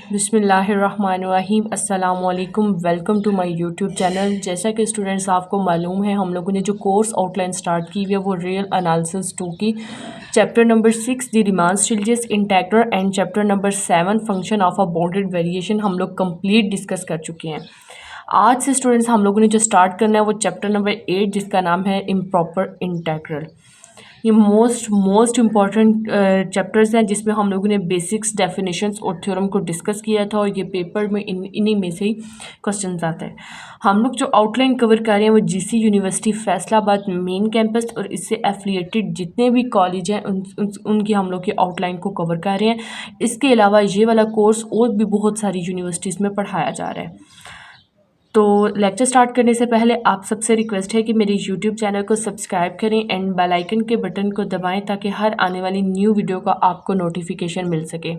बिस्मिल्लाहिर्रहमानिर्रहीम अस्सलामुअलैकुम। Welcome to my YouTube channel. जैसा कि स्टूडेंट्स आपको मालूम है, हम लोगों ने जो कोर्स आउटलाइन स्टार्ट की हुई है वो रियल एनालिसिस 2 की chapter number 6 the Riemann's integral and chapter number 7 function of a bounded variation हम लोग कंप्लीट डिस्कस कर चुके हैं। आज से स्टूडेंट्स हम लोगों ने जो स्टार्ट करना है वो चैप्टर नंबर 8 जिसका नाम है इम्प्रॉपर इंटेग्रल। ये मोस्ट इम्पॉर्टेंट चैप्टर्स हैं जिसमें हम लोगों ने बेसिक्स, डेफिनेशंस और थ्योरम को डिस्कस किया था और ये पेपर में इन्हीं में से ही क्वेश्चंस आते हैं। हम लोग जो आउटलाइन कवर कर रहे हैं वो GC university Faisalabad main campus और इससे एफिलिएटेड जितने भी कॉलेज हैं उनकी हम लोग की आउटलाइन को कवर कर रहे हैं। इसके अलावा ये वाला कोर्स और भी बहुत सारी यूनिवर्सिटीज़ में पढ़ाया जा रहा है। तो लेक्चर स्टार्ट करने से पहले आप सबसे रिक्वेस्ट है कि मेरे यूट्यूब चैनल को सब्सक्राइब करें एंड बेल आइकन के बटन को दबाएं ताकि हर आने वाली न्यू वीडियो का आपको नोटिफिकेशन मिल सके।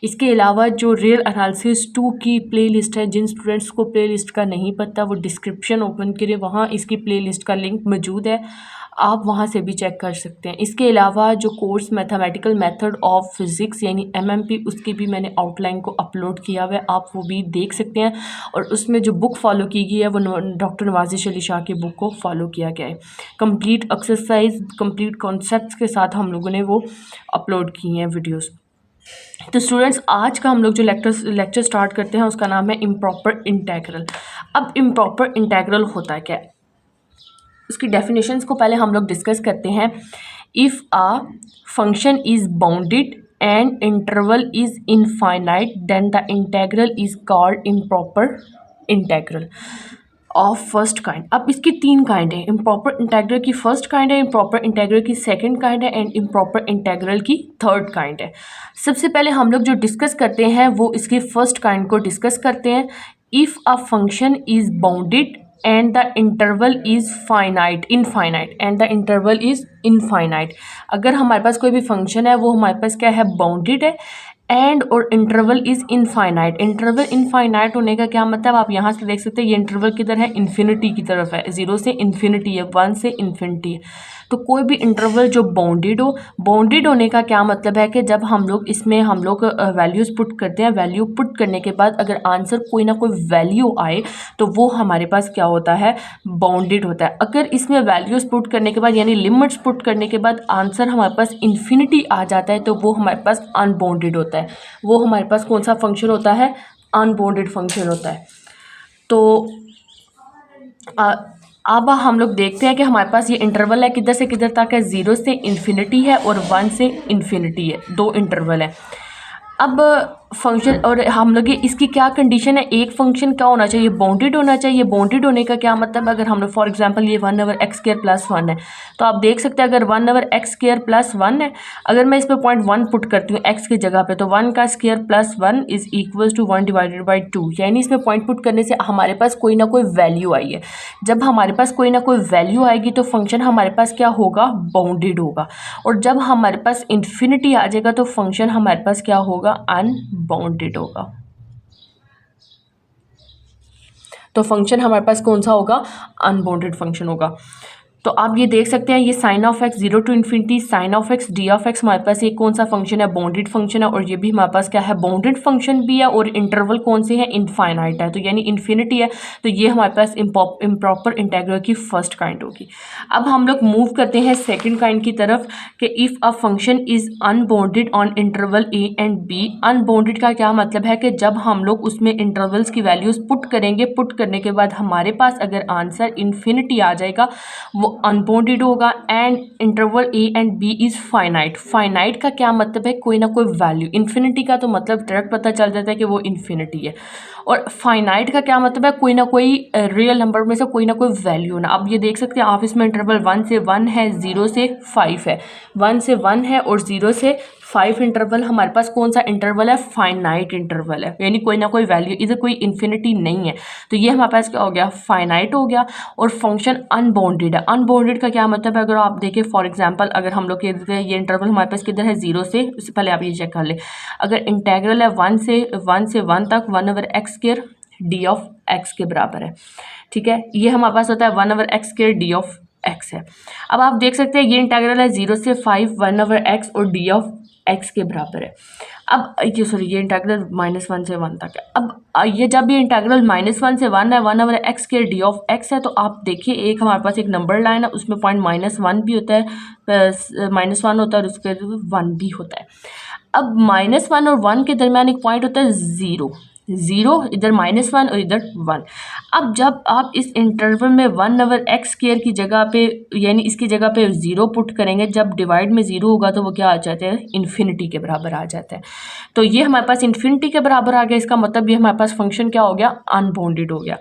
इसके अलावा जो रियल एनालिसिस 2 की प्लेलिस्ट है, जिन स्टूडेंट्स को प्लेलिस्ट का नहीं पता वो डिस्क्रिप्शन ओपन करें, वहाँ इसकी प्लेलिस्ट का लिंक मौजूद है, आप वहाँ से भी चेक कर सकते हैं। इसके अलावा जो course mathematical method of physics यानी एमएमपी, उसकी भी मैंने आउटलाइन को अपलोड किया हुआ है, आप वो भी देख सकते हैं। और उसमें जो बुक फॉलो की गई है वो डॉक्टर नवाजिश अली शाह की बुक को फॉलो किया गया है। कंप्लीट एक्सरसाइज, कंप्लीट कॉन्सेप्ट्स के साथ हम लोगों ने वो अपलोड किए हैं वीडियोज़। तो स्टूडेंट्स, आज का हम लोग जो लेक्चर स्टार्ट करते हैं उसका नाम है इम्प्रॉपर इंटेग्रल। अब इम्प्रॉपर इंटेग्रल होता क्या है, उसकी डेफिनेशंस को पहले हम लोग डिस्कस करते हैं। If a function is bounded and interval is infinite then the integral is called improper integral of first kind. अब इसकी 3 काइंड है। इम्प्रॉपर इंटेग्रल की फर्स्ट काइंड है, इम्प्रॉपर इंटेग्रल की सेकंड काइंड है एंड इम्प्रॉपर इंटेग्रल की third kind है। सबसे पहले हम लोग जो डिस्कस करते हैं वो इसकी फर्स्ट काइंड को डिस्कस करते हैं। If a function is bounded and the interval is infinite and the interval is infinite. अगर हमारे पास कोई भी फंक्शन है वो हमारे पास क्या है, बाउंडेड है एंड और interval is infinite. Interval infinite होने का क्या मतलब, आप यहाँ से देख सकते हैं ये इंटरवल किधर है, इन्फिनिटी की तरफ है, 0 से इन्फिनिटी है, 1 से इन्फिनिटी है। तो कोई भी इंटरवल जो बाउंडेड हो, बाउंडेड होने का क्या मतलब है कि जब हम लोग इसमें हम लोग वैल्यूज़ पुट करते हैं, वैल्यू पुट करने के बाद अगर आंसर कोई ना कोई वैल्यू आए तो वो हमारे पास क्या होता है, बाउंडेड होता है। अगर इसमें वैल्यूज़ पुट करने के बाद यानी लिमिट्स पुट करने के बाद आंसर हमारे पास इन्फिनिटी आ जाता है तो वो हमारे पास अनबाउंडेड होता है। वो हमारे पास कौन सा फंक्शन होता है, अनबाउंडेड फंक्शन होता है। तो अब हम लोग देखते हैं कि हमारे पास ये इंटरवल है, किधर से किधर तक है, 0 से इन्फिनिटी है और 1 से इन्फिनिटी है, 2 इंटरवल है। अब फंक्शन और हम लोग इसकी क्या कंडीशन है, एक फंक्शन क्या होना चाहिए, बाउंडेड होना चाहिए। बाउंडेड होने का क्या मतलब, अगर हम लोग फॉर एग्जांपल ये 1/x² + 1 है तो आप देख सकते हैं अगर 1/x² + 1 है, अगर मैं इस पर पॉइंट 1 पुट करती हूँ x की जगह पे तो 1 का स्क्वायर + 1 = 1 / 2, यानी इसमें पॉइंट पुट करने से हमारे पास कोई ना कोई वैल्यू आई है। जब हमारे पास कोई ना कोई वैल्यू आएगी तो फंक्शन हमारे पास क्या होगा, बाउंडेड होगा। और जब हमारे पास इन्फिनिटी आ जाएगा तो फंक्शन हमारे पास क्या होगा, अनबाउंडेड होगा। तो फंक्शन हमारे पास कौन सा होगा, अनबाउंडेड फंक्शन होगा। तो आप ये देख सकते हैं ये sin of x 0 to infinity sin of x d of x हमारे पास ये कौन सा फंक्शन है, बाउंडेड फंक्शन है। और ये भी हमारे पास क्या है, बाउंडेड फंक्शन भी है और इंटरवल कौन से है, इनफाइनाइट है, तो यानी इन्फिनिटी है। तो ये हमारे पास इम्प्रॉपर इंटेग्रल की फर्स्ट काइंड होगी। अब हम लोग मूव करते हैं सेकेंड काइंड की तरफ कि if a function is unbounded on interval a and b। Unbounded का क्या मतलब है कि जब हम लोग उसमें इंटरवल्स की वैल्यूज़ पुट करेंगे, पुट करने के बाद हमारे पास अगर आंसर इन्फिनिटी आ जाएगा वो अनबाउंडेड होगा। And interval a and b is finite. Finite का क्या मतलब है, कोई ना कोई वैल्यू। इन्फिनिटी का तो मतलब डायरेक्ट पता चल जाता है कि वो इन्फिनिटी है। और फाइनाइट का क्या मतलब है, कोई ना कोई रियल नंबर में से कोई ना कोई वैल्यू ना। अब ये देख सकते हैं आप इसमें इंटरवल 1 से 1 है, 0 से 5 है, 1 से 1 है और 0 से 5 इंटरवल हमारे पास कौन सा इंटरवल है, फाइनाइट इंटरवल है, यानी कोई ना कोई वैल्यू, इधर कोई इन्फिनिटी नहीं है। तो ये हमारे पास क्या हो गया, फाइनाइट हो गया। और फंक्शन अनबाउंडेड है। अनबाउंडेड का क्या मतलब है, अगर आप देखें फॉर एग्जांपल अगर हम लोग ये इंटरवल हमारे पास किधर है, 0 से, उससे पहले आप ये चेक कर ले, अगर इंटेग्रल है 1 से 1 तक 1/x² d of x के बराबर है, ठीक है। ये हमारे पास होता है 1/x² d of एक्स है। अब आप देख सकते हैं ये इंटीग्रल है 0 से 5 1/x और डी ऑफ एक्स के बराबर है। अब ये इंटीग्रल -1 से 1 तक है। अब ये जब ये इंटीग्रल -1 से 1 है 1/x के डी ऑफ एक्स है, तो आप देखिए एक हमारे पास एक नंबर लाइन है, उसमें पॉइंट -1 भी होता है, -1 होता है और उसके 1 भी होता है। अब -1 और 1 के दरमियान एक पॉइंट होता है 0, इधर -1 और इधर 1। अब जब आप इस इंटरवल में 1/x² की जगह पे यानी इसकी जगह पे 0 पुट करेंगे, जब डिवाइड में 0 होगा तो वो क्या आ जाता है, इन्फिनिटी के बराबर आ जाता है। तो ये हमारे पास इन्फिनिटी के बराबर आ गया, इसका मतलब ये हमारे पास फंक्शन क्या हो गया, अनबाउंडेड हो गया।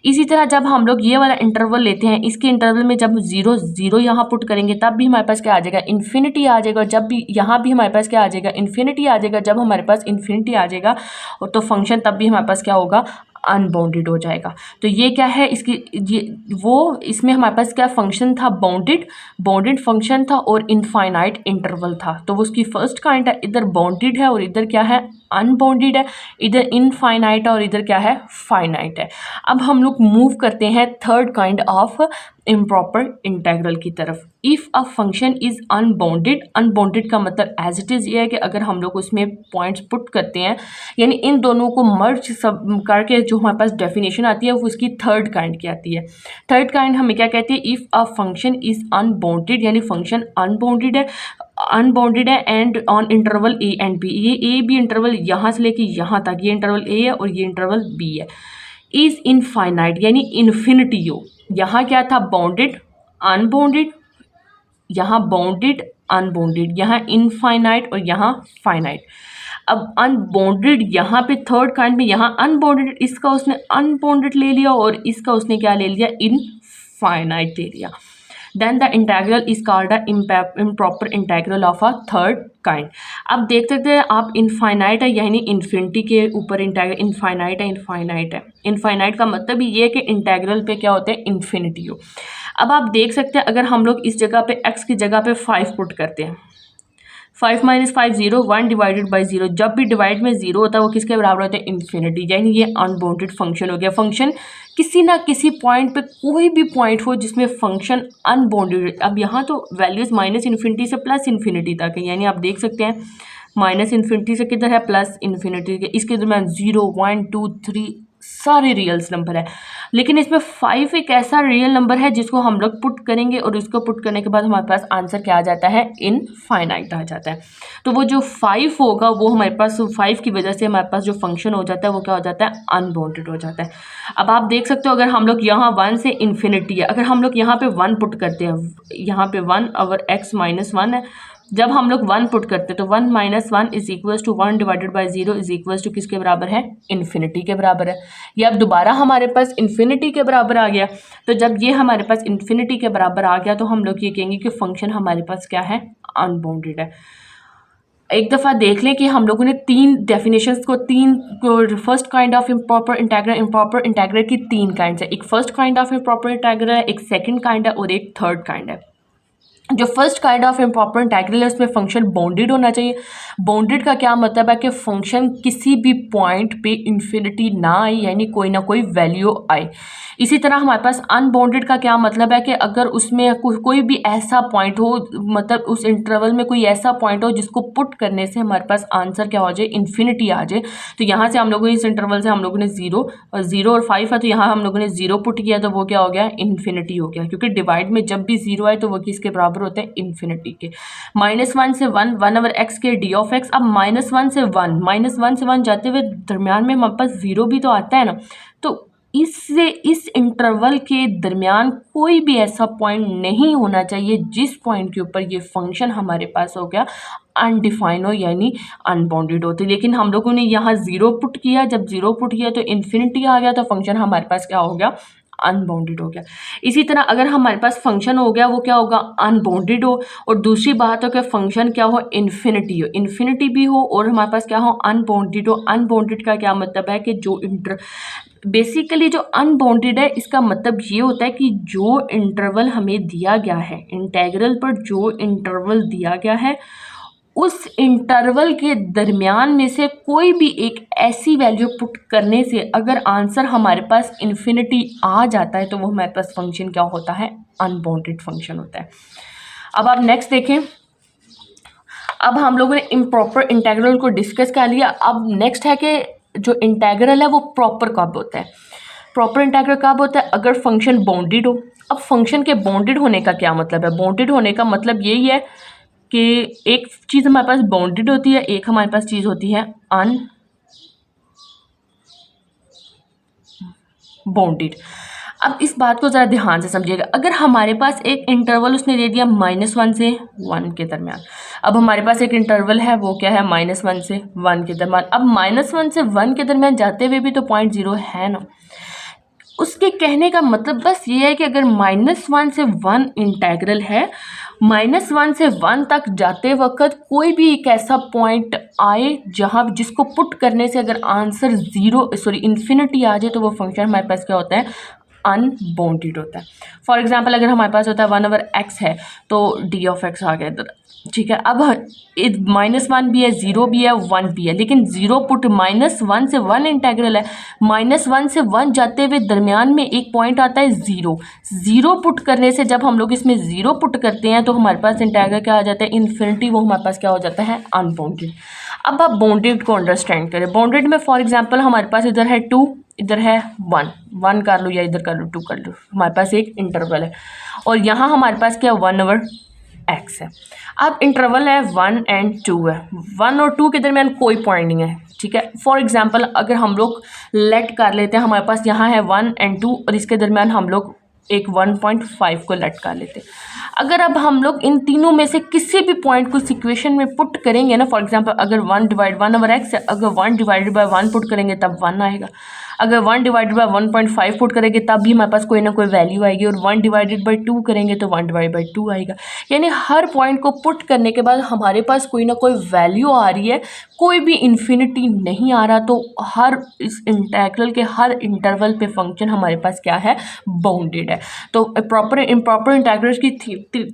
इसी तरह जब हम लोग ये वाला इंटरवल लेते हैं, इसके इंटरवल में जब 0 यहाँ पुट करेंगे तब भी हमारे पास क्या आ जाएगा, इन्फिनिटी आ जाएगा। जब भी यहाँ भी हमारे पास क्या आ जाएगा, इन्फिनिटी आ जाएगा। जब हमारे पास इन्फिनिटी आ जाएगा तो फंक्शन तब भी हमारे पास क्या होगा, अनबाउंडेड हो जाएगा। तो ये क्या है, इसकी ये वो इसमें हमारे पास क्या फंक्शन था, बाउंडेड फंक्शन था और इनफाइनाइट इंटरवल था। तो वो उसकी फर्स्ट काइंड है, इधर बाउंडेड है और इधर क्या है, अनबाउंडेड है। इधर इनफाइनाइट है और इधर क्या है, फाइनाइट है। अब हम लोग मूव करते हैं third kind of improper integral की तरफ। If a function is unbounded का मतलब एज इट इज़ ये है कि अगर हम लोग उसमें पॉइंट्स पुट करते हैं, यानी इन दोनों को मर्ज सब करके जो हमारे पास डेफिनेशन आती है वो उसकी थर्ड काइंड की आती है। थर्ड काइंड हमें क्या कहती है, if a function is unbounded, यानी फंक्शन अनबाउंडेड है and on interval A and B. ये ए बी इंटरवल यहाँ से लेके यहाँ तक, ये इंटरवल ए है और ये इंटरवल बी है। इज़ इनफाइनाइट यानी इन्फिनिटी हो, यहाँ क्या था, बाउंडेड अनबाउंडेड, यहाँ बाउंडेड अनबाउंडेड, यहाँ इनफाइनाइट और यहाँ फाइनाइट। अब अनबाउंडेड यहाँ पे थर्ड काइंड में, यहाँ अनबाउंडेड, इसका उसने अनबाउंडेड ले लिया और इसका उसने क्या ले लिया, इनफाइनाइट ले लिया। Then the integral is called a improper integral of a third kind. अब देख सकते हैं आप, इनफाइनाइट है यानी इन्फिनिटी के ऊपर इंटीग्रल, इनफाइनाइट है। इनफाइनाइट का मतलब ये है कि इंटीग्रल पे क्या होता है, इन्फिनिटी हो। अब आप देख सकते हैं अगर हम लोग इस जगह पे x की जगह पे 5 पुट करते हैं, 5 - 5 0, 1 डिवाइडेड बाई 0, जब भी डिवाइड में 0 होता है वो किसके बराबर होता है, इन्फिनिटी। यानी ये अनबाउंडेड फंक्शन हो गया। फंक्शन किसी ना किसी पॉइंट पे, कोई भी पॉइंट हो जिसमें फंक्शन अनबाउंडेड। अब यहाँ तो वैल्यूज़ -इन्फिनिटी से +इन्फिनिटी तक है, यानी आप देख सकते हैं -इन्फिनिटी से किधर है, +इन्फिनिटी के, इसके दरम्यान 0 1 2 3 सारे रियल्स नंबर है। लेकिन इसमें 5 एक ऐसा रियल नंबर है जिसको हम लोग पुट करेंगे और उसको पुट करने के बाद हमारे पास आंसर क्या आ जाता है, इनफाइनाइट आ जाता है। तो वो जो 5 होगा वो हमारे पास 5 की वजह से हमारे पास जो फंक्शन हो जाता है वो क्या हो जाता है, अनबाउंडेड हो जाता है। अब आप देख सकते हो अगर हम लोग यहाँ 1 से इन्फिनिटी है, अगर हम लोग यहाँ पे 1 पुट करते हैं, यहाँ पे 1/x - 1 है, जब हम लोग 1 पुट करते हैं तो 1 - 1 is equals to 1 divided by 0 is equals to किसके बराबर है, इन्फिनिटी के बराबर है। ये अब दोबारा हमारे पास इन्फिनिटी के बराबर आ गया। तो जब ये हमारे पास इन्फिनिटी के बराबर आ गया तो हम लोग ये कहेंगे कि फंक्शन हमारे पास क्या है, अनबाउंडेड है। एक दफ़ा देख लें कि हम लोगों ने 3 डेफिनेशंस को first kind of improper integral की 3 काइंड्स है। एक first kind of improper integral है, एक सेकंड काइंड है और एक थर्ड काइंड है। जो first kind of improper integral है उसमें फंक्शन बाउंडेड होना चाहिए। बाउंडेड का क्या मतलब है कि फंक्शन किसी भी पॉइंट पे इन्फिनिटी ना आए, यानी कोई ना कोई वैल्यू आए। इसी तरह हमारे पास अनबाउंडेड का क्या मतलब है कि अगर उसमें कोई भी ऐसा पॉइंट हो, मतलब उस इंटरवल में कोई ऐसा पॉइंट हो जिसको पुट करने से हमारे पास आंसर क्या हो जाए, इन्फिनिटी आ जाए। तो यहाँ से हम लोगों ने इस इंटरवल से हम लोगों ने 0 और 5 है, तो यहाँ हम लोगों ने 0 पुट किया तो वो क्या हो गया, इन्फिनिटी हो गया। क्योंकि डिवाइड में जब भी 0 आए तो वो किसके बराबर होते हैं, इन्फिनिटी के। -1 से 1 1/x के डी ऑफ एक्स। अब -1 से 1 जाते हुए दरमियान में हमारे पास 0 भी तो आता है ना। तो इस इंटरवल के दरमियान कोई भी ऐसा पॉइंट नहीं होना चाहिए जिस पॉइंट के ऊपर ये फंक्शन हमारे पास हो गया अनडिफाइन हो, यानी अनबाउंडेड होते। लेकिन हम लोगों ने यहाँ 0 पुट किया, जब 0 पुट किया तो इन्फिनिटी आ गया, तो फंक्शन हमारे पास क्या हो गया, अनबाउंडेड हो गया। इसी तरह अगर हमारे पास फंक्शन हो गया वो क्या होगा, अनबाउंडेड हो। और दूसरी बात हो कि फंक्शन क्या हो, इन्फिनिटी भी हो और हमारे पास क्या हो, अनबाउंडेड हो। अनबाउंडेड का क्या मतलब है कि जो बेसिकली जो अनबाउंडेड है इसका मतलब ये होता है कि जो इंटरवल हमें दिया गया है, इंटीग्रल पर जो इंटरवल दिया गया है उस इंटरवल के दरमियान में से कोई भी एक ऐसी वैल्यू पुट करने से अगर आंसर हमारे पास इन्फिनिटी आ जाता है तो वो हमारे पास फंक्शन क्या होता है, अनबाउंडेड फंक्शन होता है। अब आप नेक्स्ट देखें, अब हम लोगों ने इम्प्रॉपर इंटेग्रल को डिस्कस कर लिया। अब नेक्स्ट है कि जो इंटेग्रल है वो प्रॉपर कब होता है। प्रॉपर इंटेग्रल कब होता है, अगर फंक्शन बाउंडेड हो। अब फंक्शन के बाउंडेड होने का क्या मतलब है, बाउंडेड होने का मतलब यही है कि एक चीज़ हमारे पास बाउंडेड होती है, एक हमारे पास चीज़ होती है अनबाउंडेड। अब इस बात को ज़रा ध्यान से समझिएगा, अगर हमारे पास एक इंटरवल उसने दे दिया -1 से 1 के दरमियान। अब हमारे पास एक इंटरवल है वो क्या है, -1 से 1 के दरमियान। अब -1 से 1 के दरमियान जाते हुए भी तो पॉइंट 0 है ना। उसके कहने का मतलब बस ये है कि अगर -1 से 1 इंटेग्रल है, -1 से 1 तक जाते वक्त कोई भी एक ऐसा पॉइंट आए जहाँ जिसको पुट करने से अगर आंसर इन्फिनिटी आ जाए तो वो फंक्शन हमारे पास क्या होता है, अनबाउंडेड होता है। फॉर एग्जांपल अगर हमारे पास होता है 1/x है तो d(x) आ गया इधर, ठीक है। अब -1 भी है, 0 भी है, 1 भी है, लेकिन 0 पुट -1 से 1 इंटेग्रल है, -1 से 1 जाते हुए दरमियान में एक पॉइंट आता है 0। 0 पुट करने से जब हम लोग इसमें 0 पुट करते हैं तो हमारे पास इंटेग्रल क्या आ जाता है, इन्फिनिटी, वो हमारे पास क्या हो जाता है, अनबाउंडेड। अब आप बाउंडेड को अंडरस्टैंड करें। बाउंडेड में फॉर एग्जाम्पल हमारे पास इधर है 2, इधर है 1 कर लो या इधर कर लो 2 कर लो, हमारे पास एक इंटरवल है और यहाँ हमारे पास क्या 1/x है। अब इंटरवल है 1 और 2 है, 1 और 2 के दरमियान कोई पॉइंट नहीं है, ठीक है। फॉर एग्जांपल अगर हम लोग लेट कर लेते हैं, हमारे पास यहाँ है 1 और 2 और इसके दरमियान हम लोग एक 1.5 को लेट कर लेते हैं। अगर अब हम लोग इन तीनों में से किसी भी पॉइंट को इक्वेशन में पुट करेंगे ना, फॉर एग्जांपल अगर 1/1/x है, अगर 1/1 पुट करेंगे तब 1 आएगा। अगर 1/1.5 पुट करेंगे तब भी हमारे पास कोई ना कोई वैल्यू आएगी और 1/2 करेंगे तो 1/2 आएगा। यानी हर पॉइंट को पुट करने के बाद हमारे पास कोई ना कोई वैल्यू आ रही है, कोई भी इन्फिनिटी नहीं आ रहा। तो हर इस इंटेग्रल के हर इंटरवल पे फंक्शन हमारे पास क्या है, बाउंडेड है। तो प्रॉपर इम्प्रॉपर इंटेग्रल्स की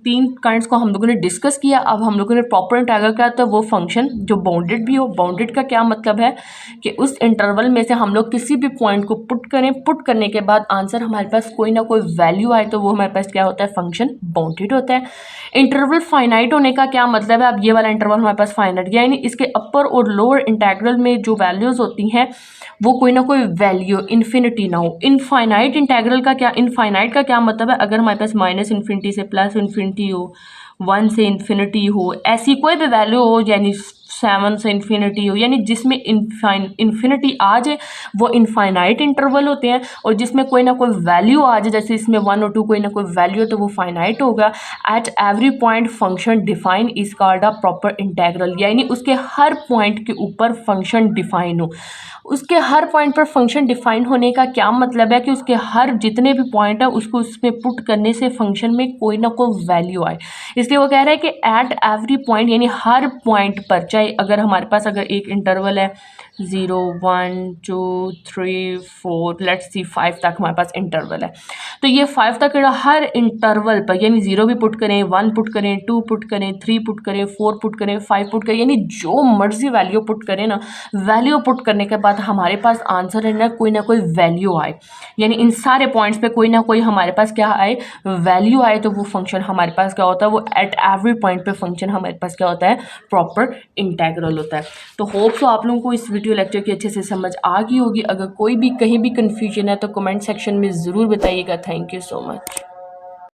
3 काइंड्स को हम लोगों ने डिस्कस किया। अब हम लोगों ने प्रॉपर इंटेग्रल क्या होता है, वो फंक्शन जो बाउंडेड भी हो। बाउंडेड का क्या मतलब है कि उस इंटरवल में से हम लोग किसी भी पॉइंट को पुट करें, पुट करने के बाद आंसर हमारे पास कोई ना कोई वैल्यू आए तो वो हमारे पास क्या होता है, फंक्शन बाउंडेड होता है। इंटरवल फाइनाइट होने का क्या मतलब है, अब ये वाला इंटरवल हमारे पास फाइनाइट, यानी इसके अपर और लोअर इंटेग्रल में जो वैल्यूज होती हैं वो कोई ना कोई वैल्यू इन्फिनिटी ना हो। इनफाइनाइट इंटेग्रल का क्या, इनफाइनाइट का क्या मतलब है, अगर हमारे पास -इन्फिनिटी से +इन्फिनिटी हो, 1 से इन्फिनिटी हो, ऐसी कोई भी वैल्यू हो, यानी 7 से इन्फिनिटी हो, यानी जिसमें इन्फिनिटी आ जाए वो इनफाइनाइट इंटरवल होते हैं। और जिसमें कोई ना कोई वैल्यू आ जाए, जैसे इसमें 1 और 2 कोई ना कोई वैल्यू, तो वो फाइनाइट होगा। At every point function define is called a proper integral, यानी उसके हर पॉइंट के ऊपर फंक्शन डिफाइन हो। उसके हर पॉइंट पर फंक्शन डिफाइन होने का क्या मतलब है कि उसके हर जितने भी पॉइंट है उसको उसमें पुट करने से फंक्शन में कोई ना कोई वैल्यू आए। इसलिए वो कह रहा है कि एट एवरी पॉइंट, यानी हर पॉइंट पर, चाहे अगर हमारे पास अगर एक इंटरवल है 0 1 2 3 4 लेट्स सी 5 तक हमारे पास इंटरवल है, तो ये 5 तक हर इंटरवल पर, यानी 0 भी पुट करें, 1 पुट करें, 2 पुट करें, 3 पुट करें, 4 पुट करें, 5 पुट करें, यानी जो मर्जी वैल्यू पुट करें ना, वैल्यू पुट करने के बाद हमारे पास आंसर है ना कोई वैल्यू आए, यानी इन सारे पॉइंट्स पे कोई ना कोई हमारे पास क्या आए, वैल्यू आए, तो वो फंक्शन हमारे पास क्या होता है, वो एट एवरी पॉइंट पे फंक्शन हमारे पास क्या होता है, प्रॉपर इंटेग्रल होता है। तो होप सो आप लोगों को इस वीडियो लेक्चर की अच्छे से समझ आ गई होगी। अगर कोई भी कहीं भी कन्फ्यूजन है तो कमेंट सेक्शन में ज़रूर बताइएगा। Thank you so much.